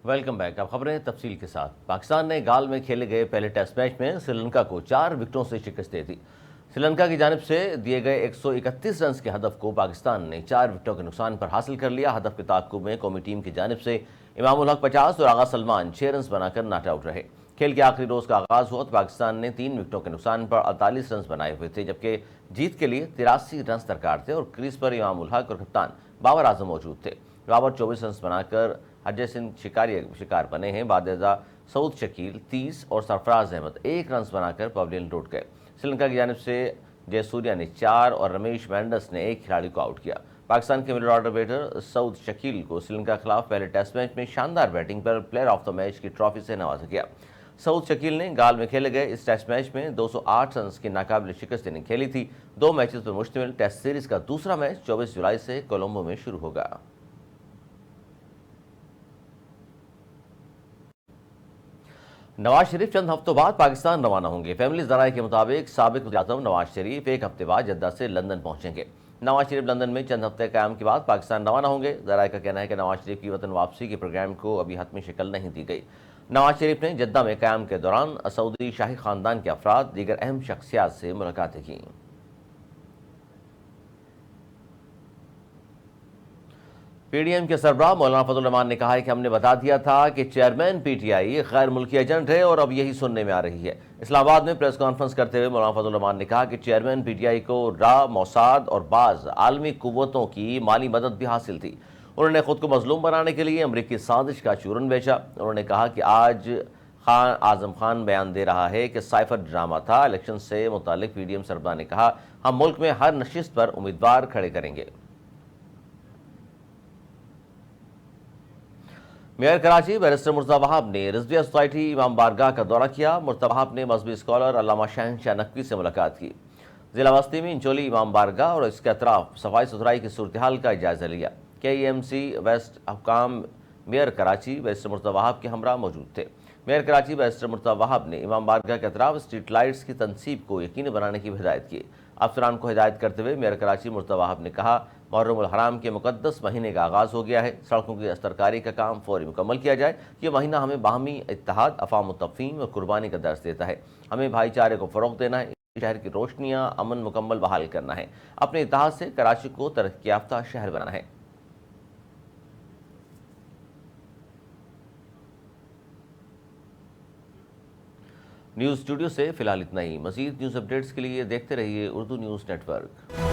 Welcome back. اب خبریں تفصیل کے ساتھ۔ پاکستان نے گال میں کھیلے گئے پہلے ٹیسٹ میچ میں سری لنکا کو 4 وکٹوں سے شکست دے دی۔ سری لنکا کی جانب سے دیے گئے 131 رنز کے ہدف کو پاکستان نے 4 وکٹوں کے نقصان پر حاصل کر لیا۔ ہدف کے تعاقب میں قومی ٹیم کی جانب سے امام الحق 50 اور آغا سلمان 6 رنز بنا کر ناٹ آؤٹ رہے۔ کھیل کے آخری روز کا آغاز ہوا تو پاکستان نے 3 وکٹوں کے نقصان پر 48 رنز بنائے ہوئے تھے، جبکہ جیت کے لیے 83 رنز درکار تھے اور کریز پر امام الحق اور کپتان بابر اعظم موجود تھے۔ بابر 24 رنز بنا کر اجے سنگھ شکار بنے ہیں۔ بعد ازاں سعود شکیل 30 اور سرفراز احمد 1 رنز بنا کر پویلین لوٹ گئے۔ سری لنکا کی جانب سے جے سوریا نے 4 اور رمیش مینڈس نے 1 کھلاڑی کو آؤٹ کیا۔ پاکستان کے مڈل آرڈر بیٹر سعود شکیل کو سری لنکا کے خلاف پہلے ٹیسٹ میچ میں شاندار batting per player of the match کی ٹرافی سے نوازا گیا۔ سعود شکیل نے گال میں کھیلے گئے اس ٹیسٹ میچ میں 208 رنز کی ناقابل شکست اننگ کھیلی تھی۔ 2 میچز پر مشتمل ٹیسٹ سیریز کا دوسرا میچ 24 جولائی سے کولمبو میں شروع ہوگا۔ نواز شریف چند ہفتوں بعد پاکستان روانہ ہوں گے۔ فیملی ذرائع کے مطابق سابق وزیر اعظم نواز شریف 1 ہفتے بعد جدہ سے لندن پہنچیں گے۔ نواز شریف لندن میں چند ہفتے قیام کے بعد پاکستان روانہ ہوں گے۔ ذرائع کا کہنا ہے کہ نواز شریف کی وطن واپسی کے پروگرام کو ابھی حتمی شکل نہیں دی گئی۔ نواز شریف نے جدہ میں قیام کے دوران سعودی شاہی خاندان کے افراد دیگر اہم شخصیات سے ملاقاتیں کیں۔ پی ڈی ایم کے سربراہ مولانا فضل الرحمان نے کہا ہے کہ ہم نے بتا دیا تھا کہ چیئرمین پی ٹی آئی غیر ملکی ایجنٹ ہے اور اب یہی سننے میں آ رہی ہے۔ اسلام آباد میں پریس کانفرنس کرتے ہوئے مولانا فضل الرحمان نے کہا کہ چیئرمین پی ٹی آئی کو را، موساد اور بعض عالمی قوتوں کی مالی مدد بھی حاصل تھی۔ انہوں نے خود کو مظلوم بنانے کے لیے امریکی سازش کا چورن بیچا۔ انہوں نے کہا کہ آج اعظم خان بیان دے رہا ہے کہ سائفر ڈرامہ تھا۔ الیکشن سے متعلق پی ڈی ایم سربراہ نے کہا ہم ملک میں ہر نشست پر امیدوار کھڑے کریں گے۔ میئر کراچی بیرسٹر مرتضی وہاب نے رضویہ سوسائٹی امام بارگاہ کا دورہ کیا۔ مرتضی وہاب نے مذہبی اسکالر علامہ شہنشاہ نقوی سے ملاقات کی۔ ضلع وسطی میں انچولی امام بارگاہ اور اس کے اطراف صفائی ستھرائی کی صورتحال کا جائزہ لیا۔ کے ای ایم سی ویسٹ حکام میئر کراچی بیرسٹر مرتضی وہاب کے ہمراہ موجود تھے۔ میئر کراچی بیرسٹر مرتضی وہاب نے امام بارگاہ کے اطراف اسٹریٹ لائٹس کی تنصیب کو یقینی بنانے کی ہدایت کی۔ افسران کو ہدایت کرتے ہوئے میئر کراچی مرتضی وہاب نے کہا محرم الحرام کے مقدس مہینے کا آغاز ہو گیا ہے۔ سڑکوں کی استرکاری کا کام فوری مکمل کیا جائے۔ یہ مہینہ ہمیں باہمی اتحاد، افہام و تفہیم اور قربانی کا درس دیتا ہے۔ ہمیں بھائی چارے کو فروغ دینا ہے، شہر کی روشنیاں امن مکمل بحال کرنا ہے، اپنے اتحاد سے کراچی کو ترقی یافتہ شہر بنانا ہے۔ نیوز اسٹوڈیو سے فی الحال اتنا ہی۔ مزید نیوز اپڈیٹس کے لیے دیکھتے رہیے اردو نیوز نیٹ ورک۔